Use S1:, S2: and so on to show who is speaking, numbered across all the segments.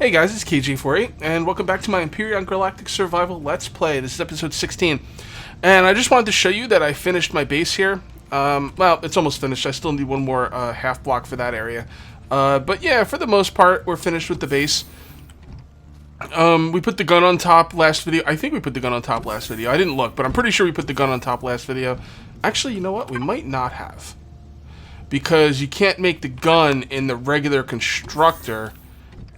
S1: Hey guys, it's KJ48, and welcome back to my Empyrion Galactic Survival Let's Play. This is episode 16, and I just wanted to show you that I finished my base here. Well, it's almost finished. I still need one more half block for that area. But yeah, for the most part, we're finished with the base. We put the gun on top last video. I think we put the gun on top last video. I didn't look, but I'm pretty sure we put the gun on top last video. Actually, you know what? We might not have. Because you can't make the gun in the regular constructor.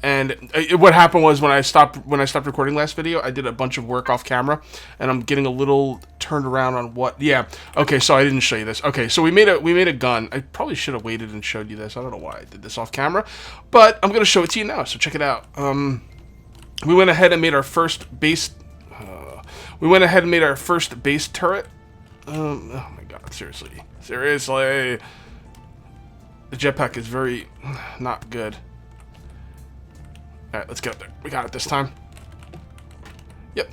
S1: And what happened was when I stopped recording last video, I did a bunch of work off camera, and I'm getting a little turned around on what. Yeah. Okay. So I didn't show you this. Okay. So we made a gun. I probably should have waited and showed you this. I don't know why I did this off camera, but I'm gonna show it to you now. So check it out. We went ahead and made our first base. We went ahead and made our first base turret. Oh my god! Seriously. The jetpack is very not good. Alright, let's get up there. We got it this time. Yep.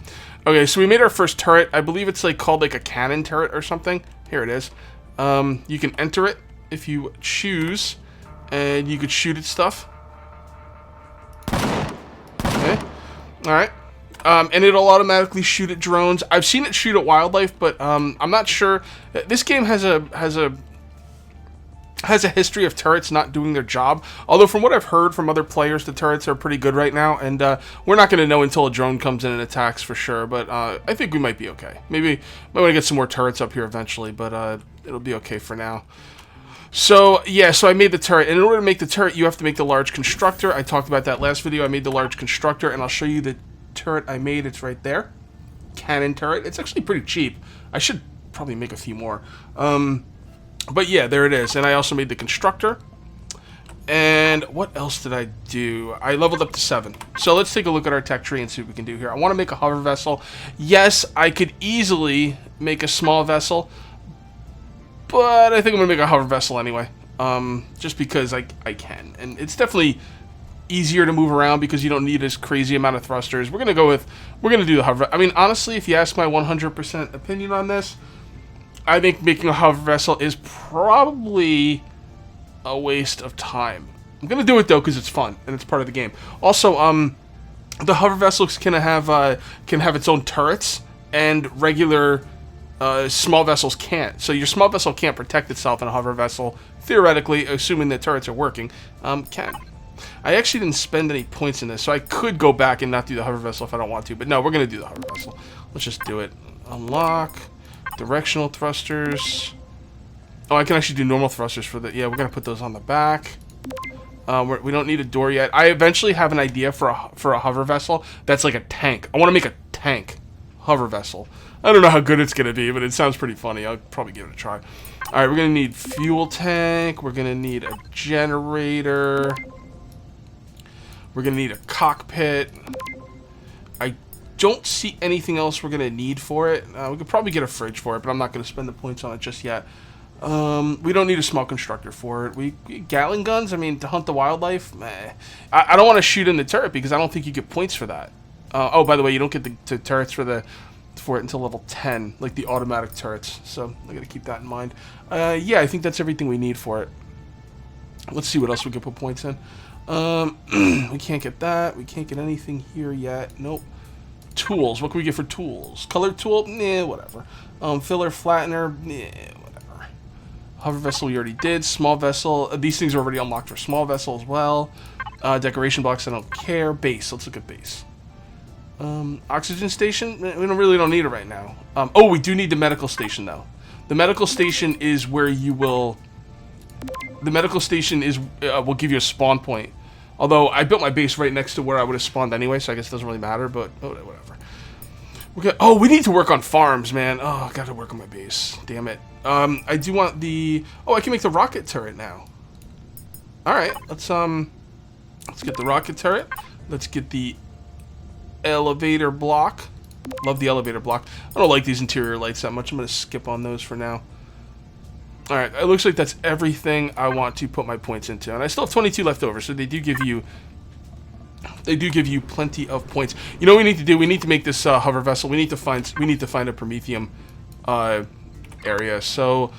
S1: Okay, so we made our first turret. I believe it's called a cannon turret or something. Here it is. You can enter it if you choose, and you could shoot at stuff. Okay. Alright. And it'll automatically shoot at drones. I've seen it shoot at wildlife, but I'm not sure. This game has a history of turrets not doing their job. Although from what I've heard from other players, the turrets are pretty good right now, and we're not going to know until a drone comes in and attacks for sure, but I think we might be okay. Maybe might want to get some more turrets up here eventually, but it'll be okay for now. So, yeah, so I made the turret, and in order to make the turret, you have to make the large constructor. I talked about that last video. I made the large constructor, and I'll show you the turret I made. It's right there. Cannon turret. It's actually pretty cheap. I should probably make a few more. But yeah, there it is. And I also made the constructor. And what else did I do? I leveled up to 7. So let's take a look at our tech tree and see what we can do here. I want to make a hover vessel. Yes, I could easily make a small vessel, but I think I'm going to make a hover vessel anyway. Just because I can. And it's definitely easier to move around because you don't need this crazy amount of thrusters. We're going to do the hover. I mean, honestly, if you ask my 100% opinion on this, I think making a hover vessel is probably a waste of time. I'm gonna do it though because it's fun and it's part of the game. Also, the hover vessels can have its own turrets, and regular small vessels can't. So your small vessel can't protect itself, in a hover vessel, theoretically, assuming the turrets are working, can. I actually didn't spend any points in this, so I could go back and not do the hover vessel if I don't want to. But no, we're gonna do the hover vessel. Let's just do it. Unlock. Directional thrusters. Oh, I can actually do normal thrusters for the... Yeah, we're going to put those on the back. We don't need a door yet. I eventually have an idea for a hover vessel that's like a tank. I want to make a tank hover vessel. I don't know how good it's going to be, but it sounds pretty funny. I'll probably give it a try. Alright, we're going to need fuel tank. We're going to need a generator. We're going to need a cockpit. I don't see anything else we're going to need for it. We could probably get a fridge for it, but I'm not going to spend the points on it just yet. We don't need a small constructor for it. We Gatling guns, I mean, to hunt the wildlife, meh. I don't want to shoot in the turret because I don't think you get points for that. Oh, by the way, you don't get the turrets for it until level 10, like the automatic turrets. So I got to keep that in mind. Yeah, I think that's everything we need for it. Let's see what else we can put points in. We can't get that. We can't get anything here yet. Nope. Tools. What can we get for tools? Colored tool? Nah, whatever. Filler, flattener? Nah, whatever. Hover vessel we already did. Small vessel. These things are already unlocked for small vessel as well. Decoration box, I don't care. Base. Let's look at base. Oxygen station? We really don't need it right now. Oh, we do need the medical station, though. The medical station is where you will... The medical station is will give you a spawn point. Although, I built my base right next to where I would have spawned anyway, so I guess it doesn't really matter, but whatever. Oh, we need to work on farms, man. Oh, I gotta work on my base. Damn it. I do want the... Oh, I can make the rocket turret now. Alright, let's get the rocket turret. Let's get the elevator block. Love the elevator block. I don't like these interior lights that much. I'm gonna skip on those for now. Alright, it looks like that's everything I want to put my points into. And I still have 22 left over, so they do give you plenty of points. You know what we need to do? We need to make this hover vessel. We need to find a Prometheum area. So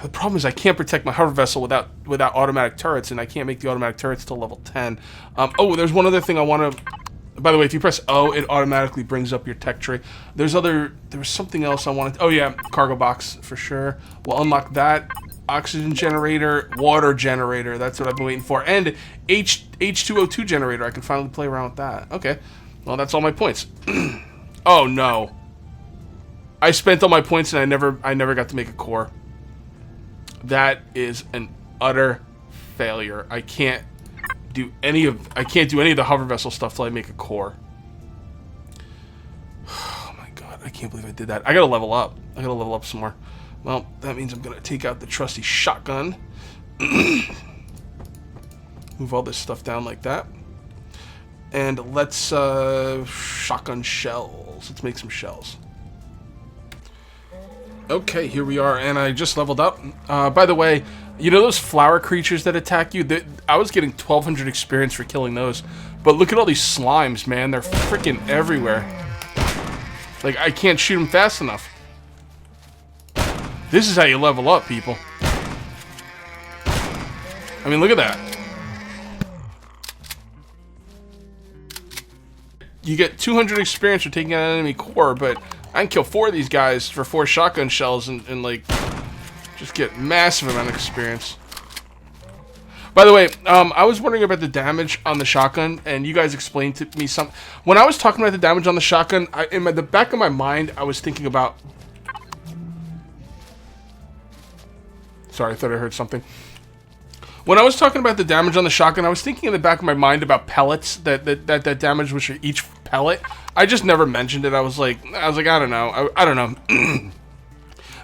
S1: The problem is I can't protect my hover vessel without automatic turrets, and I can't make the automatic turrets till level 10. Oh, there's one other thing I want to... By the way, if you press O, it automatically brings up your tech tree. There was something else I wanted... Oh, yeah, cargo box, for sure. We'll unlock that. Oxygen generator, water generator. That's what I've been waiting for. And H2O2 generator. I can finally play around with that. Okay. Well, that's all my points. Oh, no. I spent all my points, and I never got to make a core. That is an utter failure. I can't do any of the hover vessel stuff till I make a core. Oh my god, I can't believe I did that. I gotta level up. I gotta level up some more. Well, that means I'm gonna take out the trusty shotgun. Move all this stuff down like that. And let's shotgun shells. Let's make some shells. Okay, here we are, and I just leveled up. By the way, you know those flower creatures that attack you? I was getting 1,200 experience for killing those. But look at all these slimes, man. They're freaking everywhere. Like, I can't shoot them fast enough. This is how you level up, people. I mean, look at that. You get 200 experience for taking out an enemy core, but I can kill 4 of these guys for 4 shotgun shells and like, just get massive amount of experience. By the way, I was wondering about the damage on the shotgun, and you guys explained to me some... When I was talking about the damage on the shotgun, in the back of my mind, I was thinking about... Sorry, I thought I heard something. When I was talking about the damage on the shotgun, I was thinking in the back of my mind about pellets that damage, which are each pellet. I just never mentioned it. I was like, I don't know. I don't know.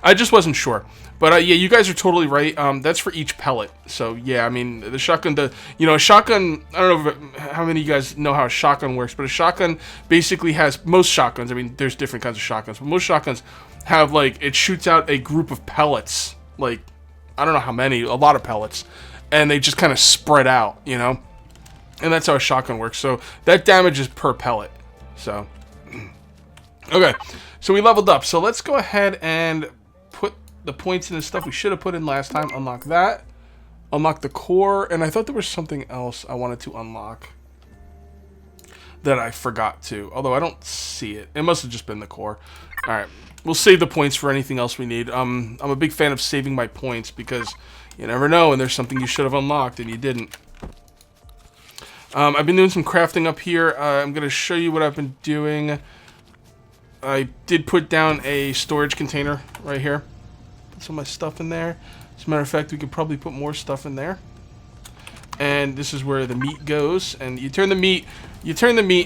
S1: I just wasn't sure. But yeah, you guys are totally right. That's for each pellet. So yeah, I mean, the shotgun, a shotgun, I don't know how many of you guys know how a shotgun works, but a shotgun basically has, most shotguns, I mean, there's different kinds of shotguns, but most shotguns have, like, it shoots out a group of pellets. Like, I don't know how many, a lot of pellets. And they just kind of spread out, you know? And that's how a shotgun works. So that damage is per pellet. So, okay. So we leveled up. So let's go ahead and put the points in the stuff we should have put in last time. Unlock that. Unlock the core. And I thought there was something else I wanted to unlock that I forgot to. Although I don't see it. It must have just been the core. Alright. We'll save the points for anything else we need. I'm a big fan of saving my points because you never know and there's something you should have unlocked and you didn't. I've been doing some crafting up here. I'm going to show you what I've been doing. I did put down a storage container right here. Put some of my stuff in there. As a matter of fact, we could probably put more stuff in there. And this is where the meat goes. And you turn the meat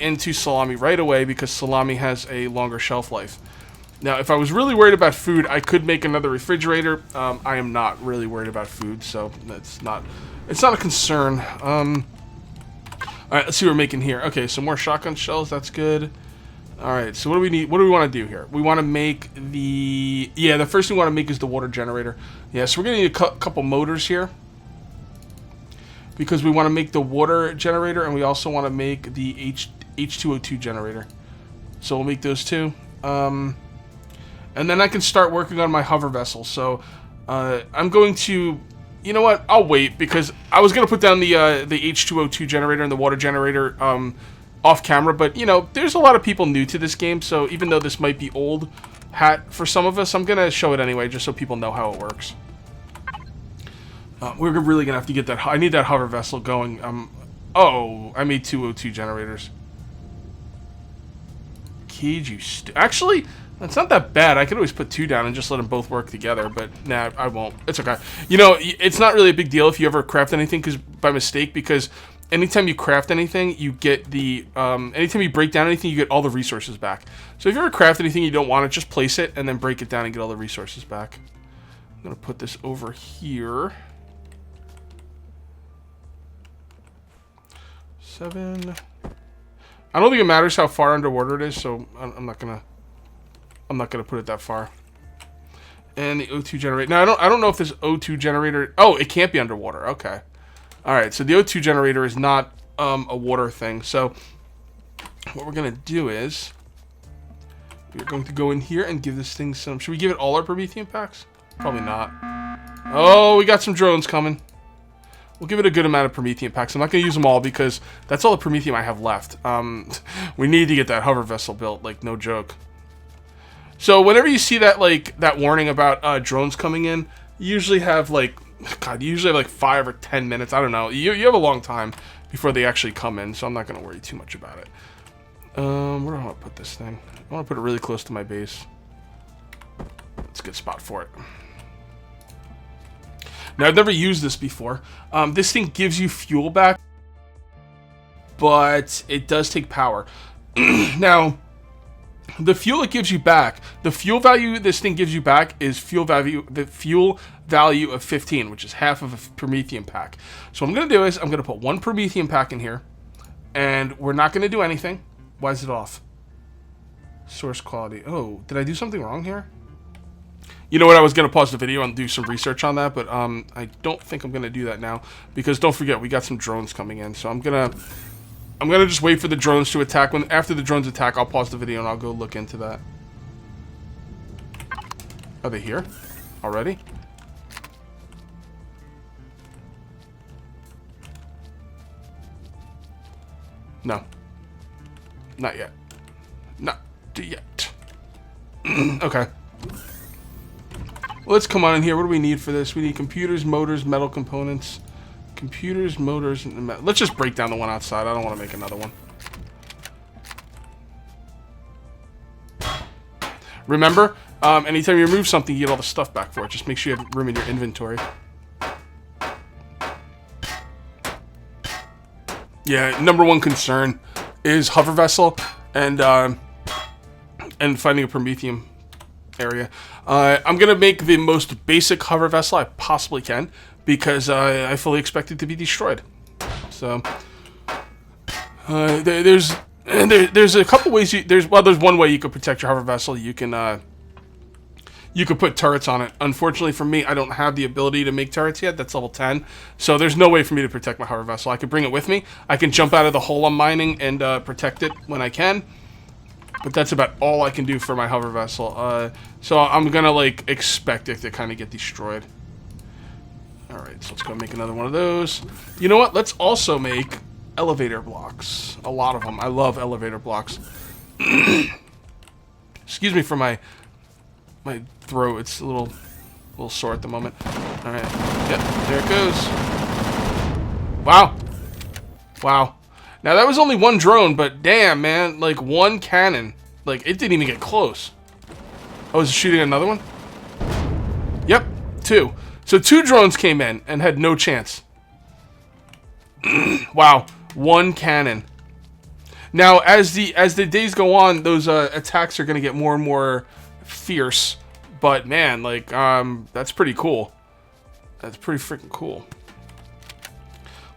S1: into salami right away because salami has a longer shelf life. Now, if I was really worried about food, I could make another refrigerator. I am not really worried about food, so it's not a concern. All right, let's see what we're making here. Okay, so more shotgun shells. That's good. All right, so what do we need? What do we want to do here? We want to make the first thing we want to make is the water generator. Yeah, so we're gonna need a couple motors here because we want to make the water generator and we also want to make the H2O2 generator. So we'll make those two. And then I can start working on my hover vessel. So I'm going to, you know what? I'll wait because I was going to put down the H2O2 generator and the water generator off camera. But, you know, there's a lot of people new to this game. So even though this might be old hat for some of us, I'm going to show it anyway just so people know how it works. We're really going to have to get that. I need that hover vessel going. Oh, I made 2 O2 generators. Kid, you actually... It's not that bad. I could always put 2 down and just let them both work together, but nah, I won't. It's okay. You know, it's not really a big deal if you ever craft anything by mistake, because anytime you craft anything, you get the... anytime you break down anything, you get all the resources back. So if you ever craft anything you don't want it, just place it and then break it down and get all the resources back. I'm going to put this over here. 7... I don't think it matters how far underwater it is, so I'm not gonna put it that far. And the O2 generator. Now I don't know if this O2 generator. Oh, it can't be underwater. Okay. All right. So the O2 generator is not a water thing. So what we're gonna do is we're going to go in here and give this thing some. Should we give it all our Promethean packs? Probably not. Oh, we got some drones coming. We'll give it a good amount of Promethean packs. I'm not going to use them all because that's all the Prometheum I have left. We need to get that hover vessel built, like, no joke. So whenever you see that, like, that warning about drones coming in, you usually have, like, God, you usually have, like, 5 or 10 minutes. I don't know. You have a long time before they actually come in, so I'm not going to worry too much about it. Where do I want to put this thing? I want to put it really close to my base. It's a good spot for it. Now, I've never used this before. This thing gives you fuel back, but it does take power. Now, the fuel it gives you back, the fuel value this thing gives you back is the fuel value of 15, which is half of a Promethean pack. So what I'm going to do is I'm going to put one Promethean pack in here, and we're not going to do anything. Why is it off? Source quality. Oh, did I do something wrong here? You know what, I was going to pause the video and do some research on that, but I don't think I'm going to do that now, because don't forget, we got some drones coming in, so I'm going to just wait for the drones to attack. After the drones attack, I'll pause the video and I'll go look into that. Are they here already? No. Not yet. Not yet. Okay. Let's come on in here. What do we need for this? We need computers, motors, metal components. Computers, motors, and metal. Let's just break down the one outside. I don't want to make another one. Remember, anytime you remove something, you get all the stuff back for it. Just make sure you have room in your inventory. Yeah, number one concern is hover vessel and finding a Prometheum area. I'm gonna make the most basic hover vessel I possibly can because I fully expect it to be destroyed. So there's a couple ways. There's one way you could protect your hover vessel. You could put turrets on it. Unfortunately for me, I don't have the ability to make turrets yet. That's level 10. So there's no way for me to protect my hover vessel. I could bring it with me. I can jump out of the hole I'm mining and protect it when I can. But that's about all I can do for my hover vessel. So I'm gonna like expect it to kind of get destroyed. Alright, so let's go make another one of those. You know what? Let's also make elevator blocks. A lot of them. I love elevator blocks. Excuse me for my throat. It's a little sore at the moment. Alright. Yep, there it goes. Wow. Wow. Now, that was only one drone, but damn, man. Like, one cannon. Like, it didn't even get close. Oh, was it shooting another one? Yep, 2. So 2 drones came in and had no chance. Wow, 1 cannon. Now, as the days go on, those attacks are going to get more and more fierce. But, man, like, that's pretty cool. That's pretty freaking cool.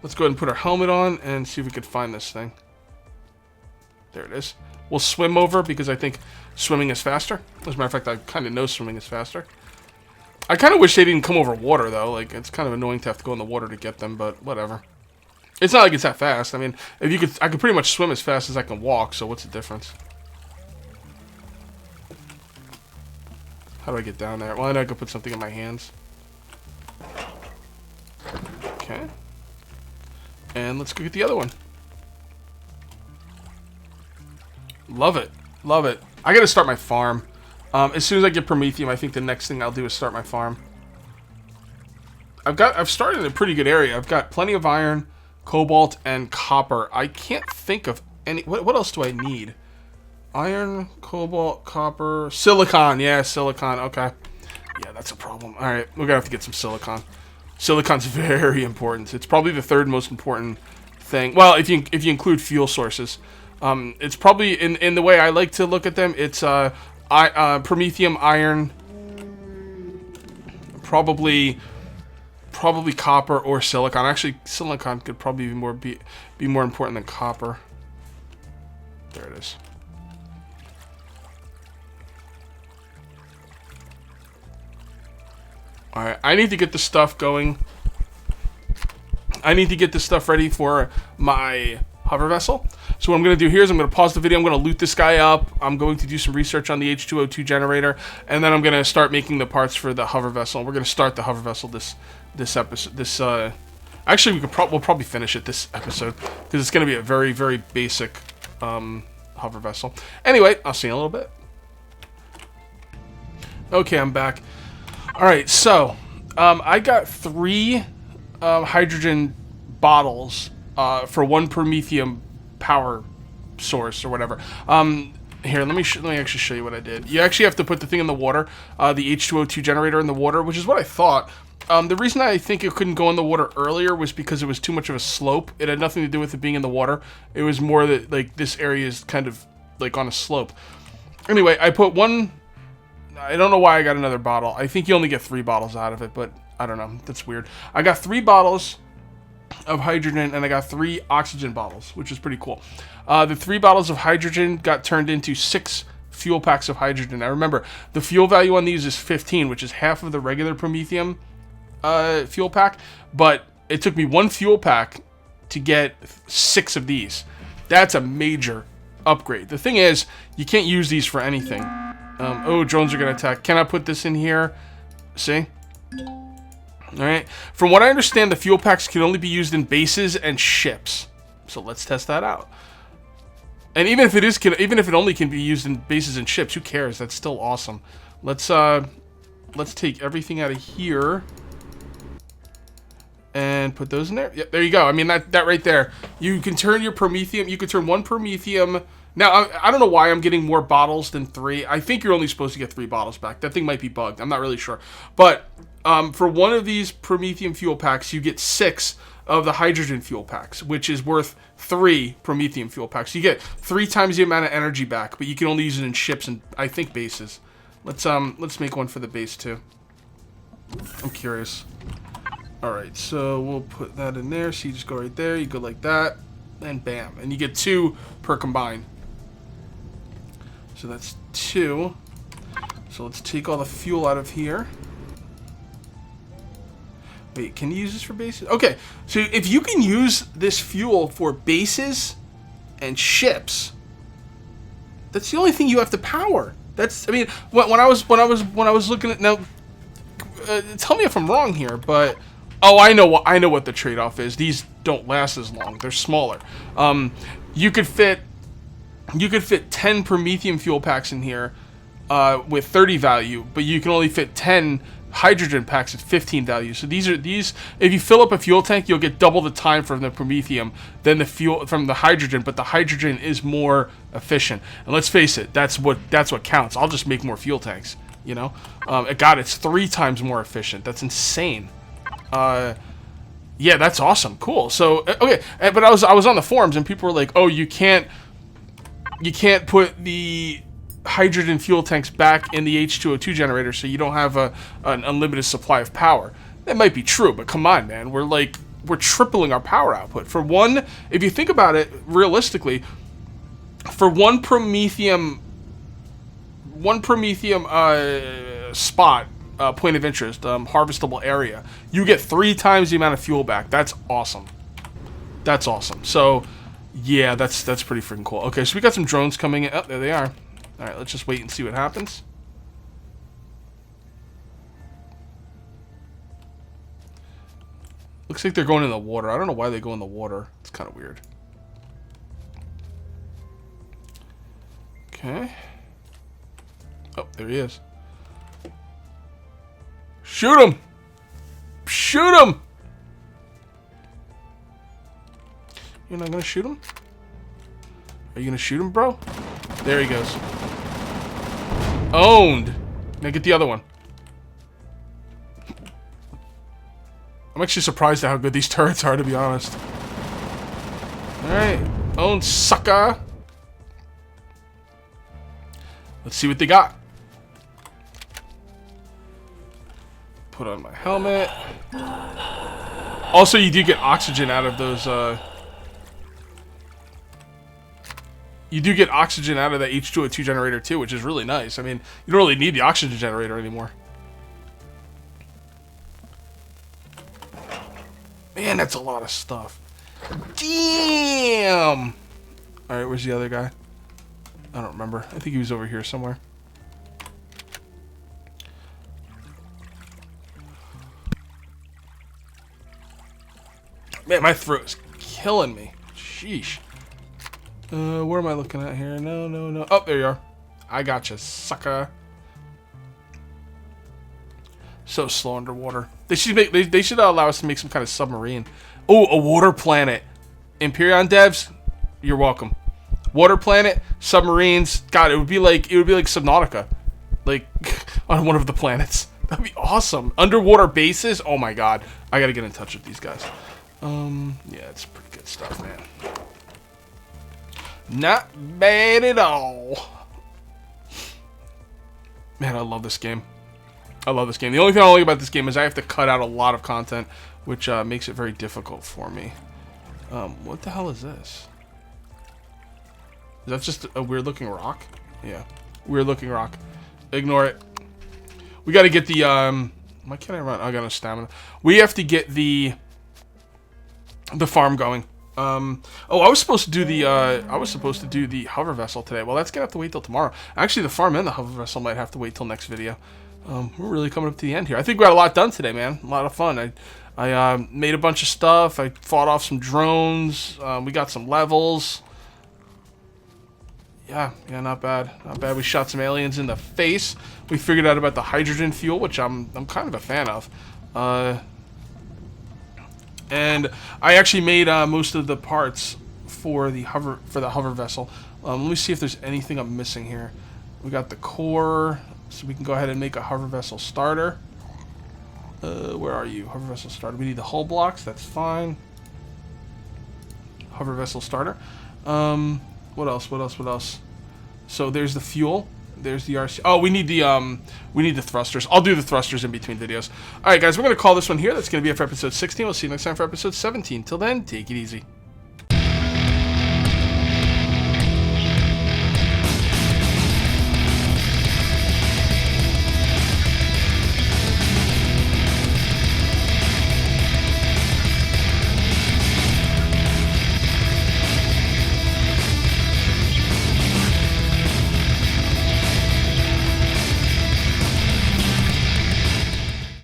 S1: Let's go ahead and put our helmet on and see if we can find this thing. There it is. We'll swim over because I think swimming is faster. As a matter of fact, I kind of know swimming is faster. I kind of wish they didn't come over water, though. Like, it's kind of annoying to have to go in the water to get them, but whatever. It's not like it's that fast. I mean, I could pretty much swim as fast as I can walk, so what's the difference? How do I get down there? Well, I know I could put something in my hands. Okay. And let's go get the other one. Love it. Love it. I gotta start my farm. As soon as I get Prometheum, I think the next thing I'll do is start my farm. I've started in a pretty good area. I've got plenty of iron, cobalt, and copper. I can't think of any... What else do I need? Iron, cobalt, copper, silicon. Yeah, silicon. Okay. Yeah, that's a problem. Alright, we're gonna have to get some silicon. Silicon's very important. It's probably the 3rd most important thing. Well, if you include fuel sources, it's probably in the way I like to look at them. It's Prometheum, iron, probably copper or silicon. Actually, silicon could probably be more important than copper. There it is. Alright, I need to get the stuff going. I need to get this stuff ready for my hover vessel. So what I'm going to do here is I'm going to pause the video. I'm going to loot this guy up. I'm going to do some research on the H2O2 generator, and then I'm going to start making the parts for the hover vessel. We're going to start the hover vessel this episode. Actually, we'll probably finish it this episode because it's going to be a very, very basic hover vessel. Anyway, I'll see you in a little bit. Okay, I'm back. All right, so I got 3 hydrogen bottles for 1 promethium power source or whatever. Here, let me actually show you what I did. You actually have to put the thing in the water, the H2O2 generator in the water, which is what I thought. The reason I think it couldn't go in the water earlier was because it was too much of a slope. It had nothing to do with it being in the water. It was more that, like, this area is kind of, like, on a slope. Anyway, I put 1... I don't know why I got another bottle. I think you only get 3 bottles out of it, but I don't know. That's weird. I got 3 bottles of hydrogen, and I got 3 oxygen bottles, which is pretty cool. The 3 bottles of hydrogen got turned into 6 fuel packs of hydrogen. Now remember, the fuel value on these is 15, which is half of the regular promethium fuel pack, but it took me 1 fuel pack to get 6 of these. That's a major upgrade. The thing is, you can't use these for anything. Oh, drones are going to attack. Can I put this in here? See? Alright. From what I understand, the fuel packs can only be used in bases and ships. So let's test that out. And even if it only can be used in bases and ships, who cares? That's still awesome. Let's take everything out of here and put those in there. Yep, there you go. I mean, that right there. You can turn your promethium. You can turn 1 promethium. Now, I don't know why I'm getting more bottles than 3. I think you're only supposed to get 3 bottles back. That thing might be bugged. I'm not really sure. But for 1 of these promethium fuel packs, you get 6 of the hydrogen fuel packs, which is worth 3 promethium fuel packs. You get 3 times the amount of energy back, but you can only use it in ships and, I think, bases. Let's make one for the base, too. I'm curious. Alright, so we'll put that in there. So you just go right there. You go like that. And bam. And you get 2 per combine. So that's 2. So let's take all the fuel out of here. Wait, can you use this for bases? Okay, so if you can use this fuel for bases and ships, that's the only thing you have to power. That's, I mean, when I was looking at, now, tell me if I'm wrong here, but oh, I know what the trade-off is. These don't last as long. They're smaller. You could fit 10 promethium fuel packs in here with 30 value, but you can only fit 10 hydrogen packs at 15 value. So these, if you fill up a fuel tank, you'll get double the time from the promethium than the fuel from the hydrogen, but the hydrogen is more efficient. And let's face it, that's what counts. I'll just make more fuel tanks, you know? God, it's 3 times more efficient. That's insane. Yeah, that's awesome. Cool. So, okay, but I was on the forums and people were like, "Oh, you can't put the hydrogen fuel tanks back in the H2O2 generator, so you don't have an unlimited supply of power." That might be true, but come on, man. We're tripling our power output. For 1, if you think about it realistically, for 1 promethium spot, point of interest, harvestable area, you get 3 times the amount of fuel back. That's awesome. That's awesome. So, yeah, that's pretty freaking cool. Okay, so we got some drones coming in. Oh, there they are. All right, let's just wait and see what happens. Looks like they're going in the water. I don't know why they go in the water. It's kind of weird. Okay. Oh, there he is. Shoot him! Shoot him! You're not gonna shoot him? Are you gonna shoot him, bro? There he goes. Owned! Now get the other one. I'm actually surprised at how good these turrets are, to be honest. Alright. Owned, sucker! Let's see what they got. Put on my helmet. Also, you do get oxygen out of those, you do get oxygen out of the H2O2 generator too, which is really nice. I mean, you don't really need the oxygen generator anymore. Man, that's a lot of stuff. Damn! Alright, where's the other guy? I don't remember. I think he was over here somewhere. Man, my throat is killing me. Sheesh. Where am I looking at here? No, no, no. Oh, there you are. I gotcha, sucker. So slow underwater. They should make. They should allow us to make some kind of submarine. Oh, a water planet. Empyrion devs, you're welcome. Water planet, submarines. God, it would be like Subnautica, like on one of the planets. That'd be awesome. Underwater bases. Oh my God, I gotta get in touch with these guys. Yeah, it's pretty good stuff, man. Not bad at all. Man, I love this game. I love this game. The only thing I don't like about this game is I have to cut out a lot of content, which makes it very difficult for me. What the hell is this? Is that just a weird looking rock? Yeah, weird looking rock. Ignore it. We got to get the why can't I run? I got no stamina. We have to get the farm going. Oh, I was supposed to do the hover vessel today. Well, that's gonna have to wait till tomorrow. Actually, the farm and the hover vessel might have to wait till next video. We're really coming up to the end here. I think we got a lot done today, man. A lot of fun. I made a bunch of stuff. I fought off some drones. We got some levels. Yeah, not bad. Not bad. We shot some aliens in the face. We figured out about the hydrogen fuel, which I'm kind of a fan of. And I actually made most of the parts for the hover vessel. Let me see if there's anything I'm missing here. We got the core, so we can go ahead and make a hover vessel starter. Where are you? Hover vessel starter. We need the hull blocks. That's fine. Hover vessel starter. What else? What else? What else? So there's the fuel. There's the RC. Oh, we need the thrusters. I'll do the thrusters in between videos. All right, guys, we're gonna call this one here. That's gonna be it for episode 16. We'll see you next time for episode 17. Till then, take it easy.